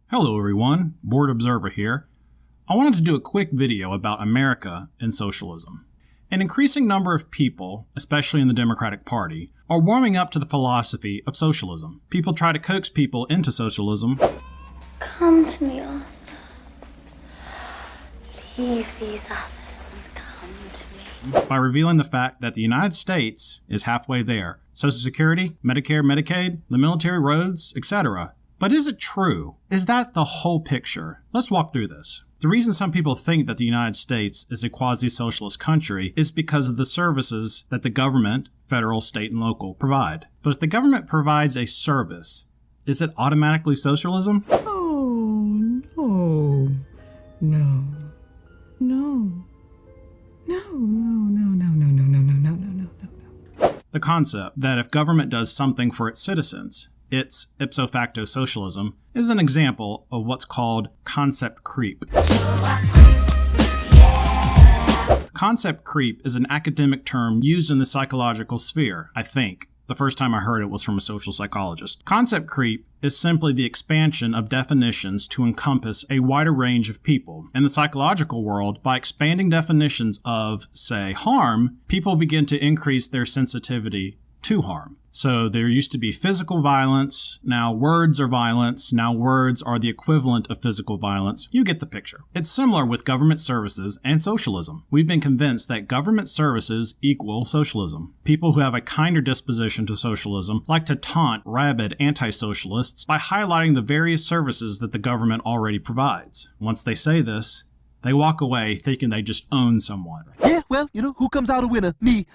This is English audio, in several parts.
Hello everyone, Board Observer here. I wanted to do a quick video about America and socialism. An increasing number of people, especially in the Democratic Party, are warming up to the philosophy of socialism. People try to coax people into socialism. Come to me, Arthur. Leave these others and come to me. By revealing the fact that the United States is halfway there. Social Security, Medicare, Medicaid, the military, roads, etc. But is it true? Is that the whole picture? Let's walk through this. The reason some people think that the United States is a quasi-socialist country is because of the services that the government, federal, state, and local, provide. But if the government provides a service, is it automatically socialism? Oh, no. No. No. No, no, no, no, no, no, no, no, no, no, no. The concept that if government does something for its citizens, it's ipso facto socialism, is an example of what's called concept creep. Concept creep is an academic term used in the psychological sphere, I think. The first time I heard it was from a social psychologist. Concept creep is simply the expansion of definitions to encompass a wider range of people. In the psychological world, by expanding definitions of, say, harm, people begin to increase their sensitivity to harm. So there used to be physical violence, now words are violence, now words are the equivalent of physical violence. You get the picture. It's similar with government services and socialism. We've been convinced that government services equal socialism. People who have a kinder disposition to socialism like to taunt rabid anti-socialists by highlighting the various services that the government already provides. Once they say this, they walk away thinking they just own someone. Yeah, well, who comes out a winner? Me.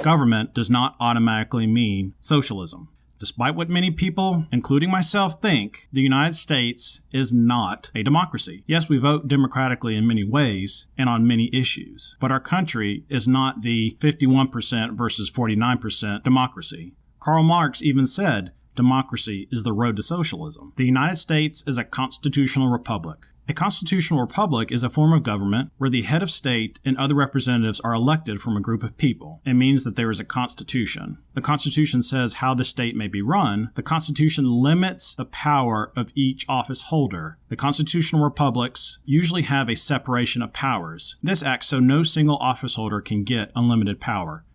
Government does not automatically mean socialism. Despite what many people, including myself, think, the United States is not a democracy. Yes, we vote democratically in many ways and on many issues, but our country is not the 51% versus 49% democracy. Karl Marx even said, democracy is the road to socialism. The United States is a constitutional republic. A constitutional republic is a form of government where the head of state and other representatives are elected from a group of people. It means that there is a constitution. The constitution says how the state may be run. The constitution limits the power of each office holder. The constitutional republics usually have a separation of powers. This acts so no single office holder can get unlimited power.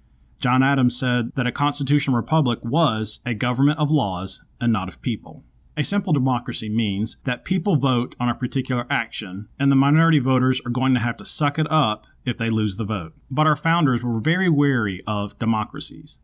John Adams said that a constitutional republic was a government of laws and not of people. A simple democracy means that people vote on a particular action, and the minority voters are going to have to suck it up if they lose the vote. But our founders were very wary of democracies.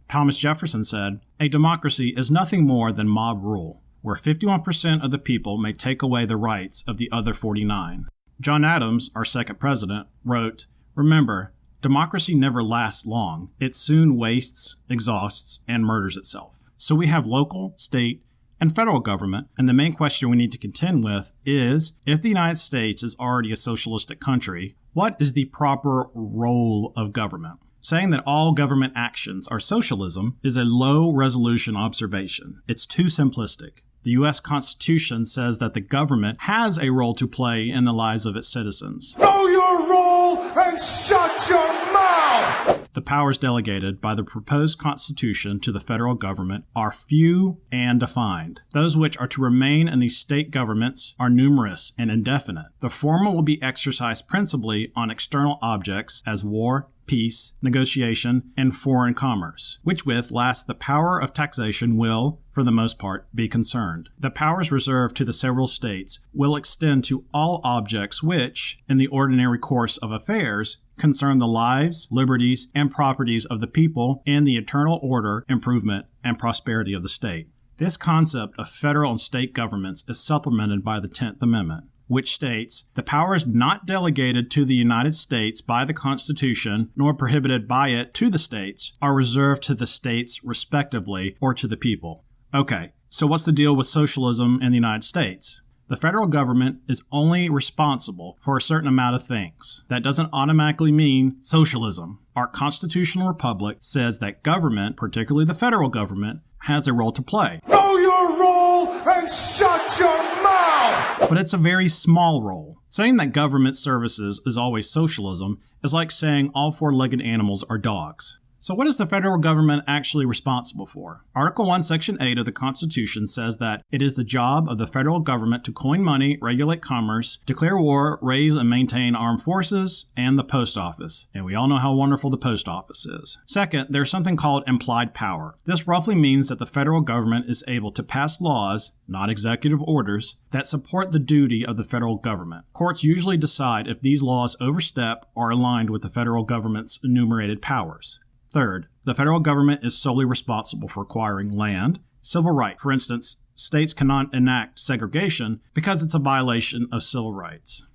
Thomas Jefferson said, "A democracy is nothing more than mob rule, where 51% of the people may take away the rights of the other 49. John Adams, our second president, wrote, "Remember, democracy never lasts long. It soon wastes, exhausts, and murders itself." So we have local, state, and federal government, and the main question we need to contend with is, if the United States is already a socialistic country, what is the proper role of government? Saying that all government actions are socialism is a low-resolution observation. It's too simplistic. The U.S. Constitution says that the government has a role to play in the lives of its citizens. Know your role and shut your mouth! The powers delegated by the proposed Constitution to the federal government are few and defined. Those which are to remain in the state governments are numerous and indefinite. The former will be exercised principally on external objects as war, peace, negotiation, and foreign commerce, which with last the power of taxation will, for the most part, be concerned. The powers reserved to the several states will extend to all objects which, in the ordinary course of affairs, concern the lives, liberties, and properties of the people and the eternal order, improvement, and prosperity of the state. This concept of federal and state governments is supplemented by the 10th Amendment, which states, "The powers not delegated to the United States by the Constitution, nor prohibited by it to the states, are reserved to the states respectively, or to the people." Okay, so what's the deal with socialism in the United States? The federal government is only responsible for a certain amount of things. That doesn't automatically mean socialism. Our constitutional republic says that government, particularly the federal government, has a role to play. Know your role and shut your mouth! But it's a very small role. Saying that government services is always socialism is like saying all four-legged animals are dogs. So what is the federal government actually responsible for? Article 1, Section 8 of the Constitution says that it is the job of the federal government to coin money, regulate commerce, declare war, raise and maintain armed forces, and the post office. And we all know how wonderful the post office is. Second, there's something called implied power. This roughly means that the federal government is able to pass laws, not executive orders, that support the duty of the federal government. Courts usually decide if these laws overstep or are aligned with the federal government's enumerated powers. Third, the federal government is solely responsible for acquiring land, civil rights. For instance, states cannot enact segregation because it's a violation of civil rights.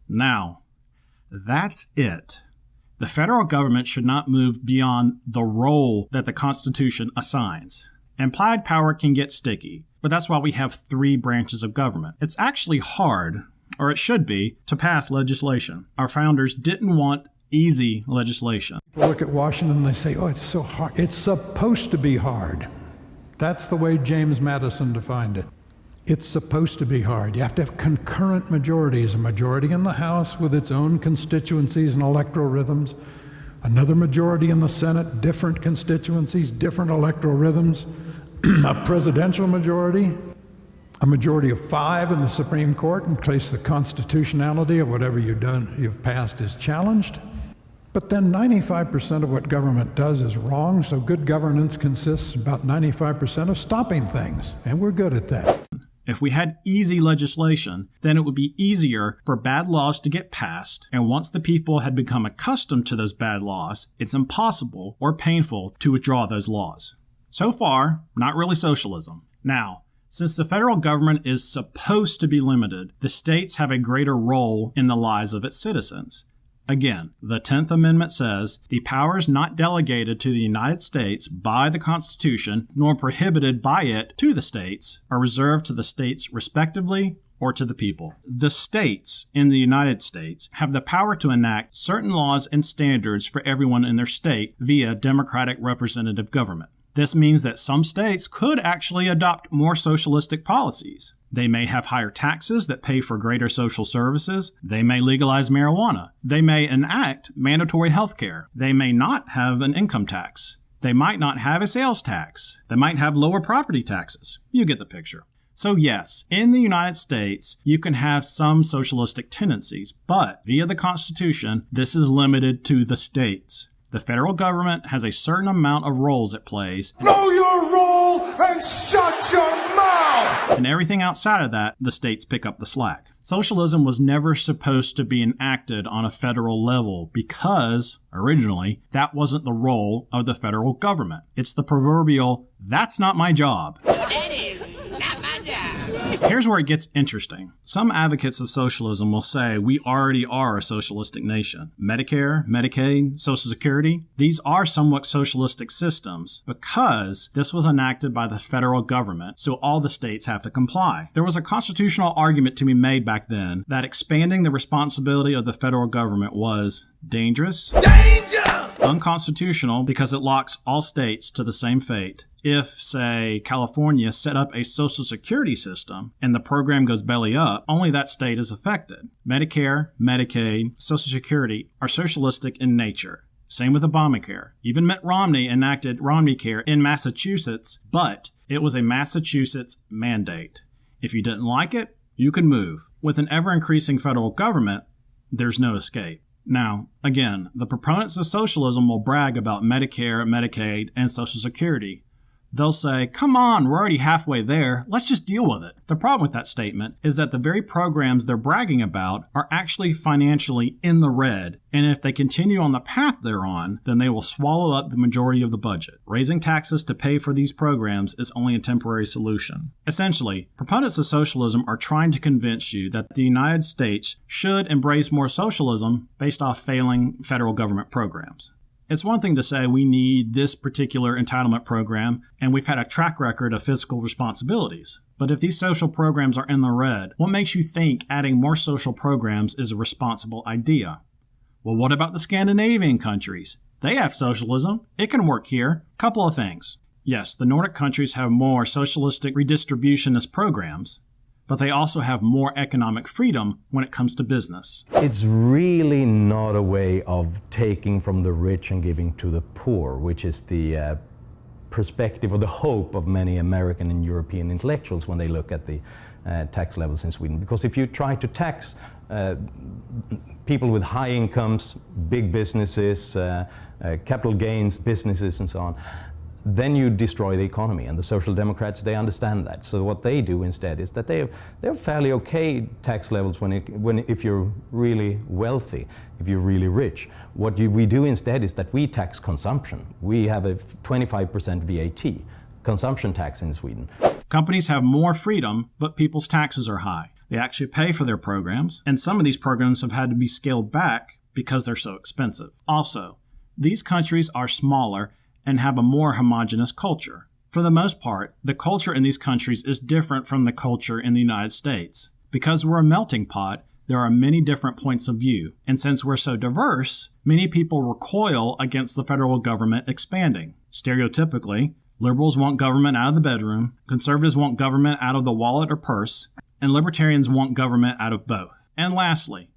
Now, that's it. The federal government should not move beyond the role that the Constitution assigns. Implied power can get sticky, but that's why we have 3 branches of government. It's actually hard, or it should be, to pass legislation. Our founders didn't want easy legislation. People look at Washington and they say, oh, it's so hard. It's supposed to be hard. That's the way James Madison defined it. It's supposed to be hard. You have to have concurrent majorities, a majority in the House with its own constituencies and electoral rhythms, another majority in the Senate, different constituencies, different electoral rhythms, a presidential majority, a majority of 5 in the Supreme Court in case the constitutionality of whatever you've passed is challenged. But then 95% of what government does is wrong, so good governance consists about 95% of stopping things, and we're good at that. If we had easy legislation, then it would be easier for bad laws to get passed, and once the people had become accustomed to those bad laws, it's impossible or painful to withdraw those laws. So far, not really socialism. Now, since the federal government is supposed to be limited, the states have a greater role in the lives of its citizens. Again, the 10th Amendment says, the powers not delegated to the United States by the Constitution, nor prohibited by it to the states, are reserved to the states respectively or to the people. The states in the United States have the power to enact certain laws and standards for everyone in their state via democratic representative government. This means that some states could actually adopt more socialistic policies. They may have higher taxes that pay for greater social services. They may legalize marijuana. They may enact mandatory health care. They may not have an income tax. They might not have a sales tax. They might have lower property taxes. You get the picture. So yes, in the United States, you can have some socialistic tendencies, but via the Constitution, this is limited to the states. The federal government has a certain amount of roles it plays. Know your role and shut your mouth! And everything outside of that, the states pick up the slack. Socialism was never supposed to be enacted on a federal level because, originally, that wasn't the role of the federal government. It's the proverbial, that's not my job. Here's where it gets interesting. Some advocates of socialism will say we already are a socialistic nation. Medicare, Medicaid, Social Security, these are somewhat socialistic systems because this was enacted by the federal government, so all the states have to comply. There was a constitutional argument to be made back then that expanding the responsibility of the federal government was dangerous, unconstitutional because it locks all states to the same fate. If, say, California set up a Social Security system and the program goes belly up, only that state is affected. Medicare, Medicaid, Social Security are socialistic in nature. Same with Obamacare. Even Mitt Romney enacted Romneycare in Massachusetts, but it was a Massachusetts mandate. If you didn't like it, you could move. With an ever-increasing federal government, there's no escape. Now, again, the proponents of socialism will brag about Medicare, Medicaid, and Social Security. They'll say, come on, we're already halfway there. Let's just deal with it. The problem with that statement is that the very programs they're bragging about are actually financially in the red. And if they continue on the path they're on, then they will swallow up the majority of the budget. Raising taxes to pay for these programs is only a temporary solution. Essentially, proponents of socialism are trying to convince you that the United States should embrace more socialism based off failing federal government programs. It's one thing to say we need this particular entitlement program and we've had a track record of fiscal responsibilities. But if these social programs are in the red, what makes you think adding more social programs is a responsible idea? Well, what about the Scandinavian countries? They have socialism. It can work here. Couple of things. Yes, the Nordic countries have more socialistic redistributionist programs, but they also have more economic freedom when it comes to business. It's really not a way of taking from the rich and giving to the poor, which is the perspective or the hope of many American and European intellectuals when they look at the tax levels in Sweden. Because if you try to tax people with high incomes, big businesses, capital gains businesses and so on, then you destroy the economy. And the Social Democrats, they understand that. So what they do instead is that they have fairly okay tax levels if you're really wealthy, if you're really rich. What we do instead is that we tax consumption. We have a 25% VAT, consumption tax in Sweden. Companies have more freedom, but people's taxes are high. They actually pay for their programs, and some of these programs have had to be scaled back because they're so expensive. Also, these countries are smaller and have a more homogeneous culture. For the most part, the culture in these countries is different from the culture in the United States. Because we're a melting pot, there are many different points of view, and since we're so diverse, many people recoil against the federal government expanding. Stereotypically, liberals want government out of the bedroom, conservatives want government out of the wallet or purse, and libertarians want government out of both. And lastly,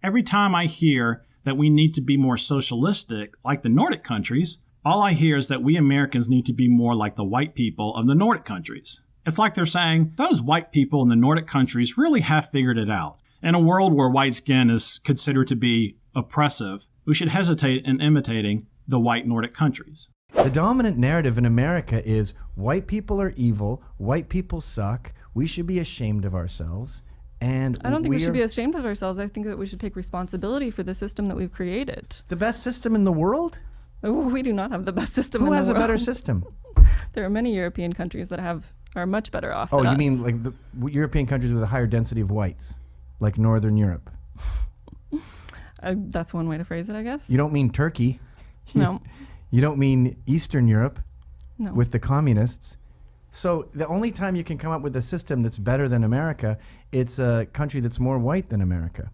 every time I hear that we need to be more socialistic like the Nordic countries, all I hear is that we Americans need to be more like the white people of the Nordic countries. It's like they're saying, those white people in the Nordic countries really have figured it out. In a world where white skin is considered to be oppressive, we should hesitate in imitating the white Nordic countries. The dominant narrative in America is white people are evil, white people suck, we should be ashamed of ourselves. And I don't think we should be ashamed of ourselves. I think that we should take responsibility for the system that we've created. The best system in the world? Oh, we do not have the best system in the world. Who has a better system? There are many European countries that are much better off than us. Oh, you mean like the European countries with a higher density of whites, like Northern Europe? That's one way to phrase it, I guess. You don't mean Turkey. No. You don't mean Eastern Europe. No. With the communists. So the only time you can come up with a system that's better than America, it's a country that's more white than America.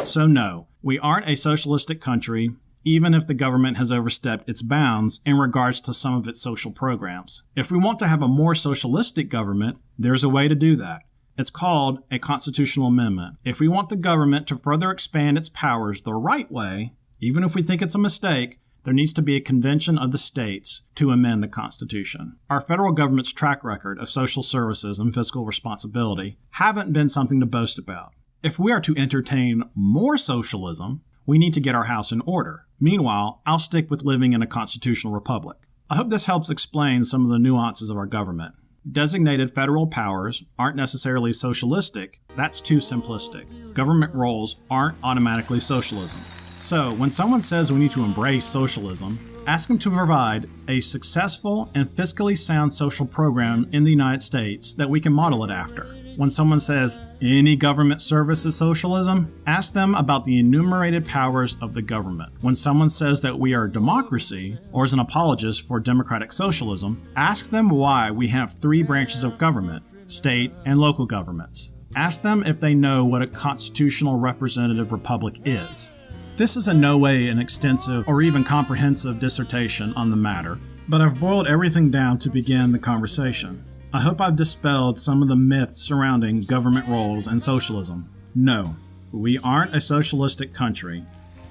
So no, we aren't a socialistic country, even if the government has overstepped its bounds in regards to some of its social programs. If we want to have a more socialistic government, there's a way to do that. It's called a constitutional amendment. If we want the government to further expand its powers the right way, even if we think it's a mistake, there needs to be a convention of the states to amend the Constitution. Our federal government's track record of social services and fiscal responsibility haven't been something to boast about. If we are to entertain more socialism, we need to get our house in order. Meanwhile, I'll stick with living in a constitutional republic. I hope this helps explain some of the nuances of our government. Designated federal powers aren't necessarily socialistic. That's too simplistic. Government roles aren't automatically socialism. So, when someone says we need to embrace socialism, ask them to provide a successful and fiscally sound social program in the United States that we can model it after. When someone says any government service is socialism, ask them about the enumerated powers of the government. When someone says that we are a democracy, or is an apologist for democratic socialism, ask them why we have 3 branches of government, state and local governments. Ask them if they know what a constitutional representative republic is. This is in no way an extensive or even comprehensive dissertation on the matter, but I've boiled everything down to begin the conversation. I hope I've dispelled some of the myths surrounding government roles and socialism. No, we aren't a socialistic country.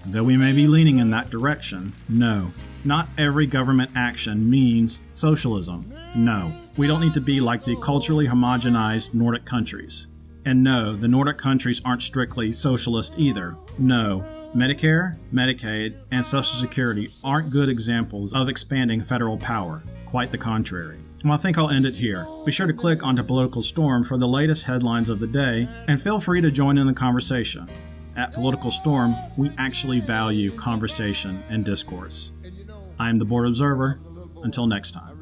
Though we may be leaning in that direction, no, not every government action means socialism. No, we don't need to be like the culturally homogenized Nordic countries. And no, the Nordic countries aren't strictly socialist either. No, Medicare, Medicaid, and Social Security aren't good examples of expanding federal power. Quite the contrary. Well, I think I'll end it here. Be sure to click onto Political Storm for the latest headlines of the day, and feel free to join in the conversation. At Political Storm, we actually value conversation and discourse. I am the Board Observer. Until next time.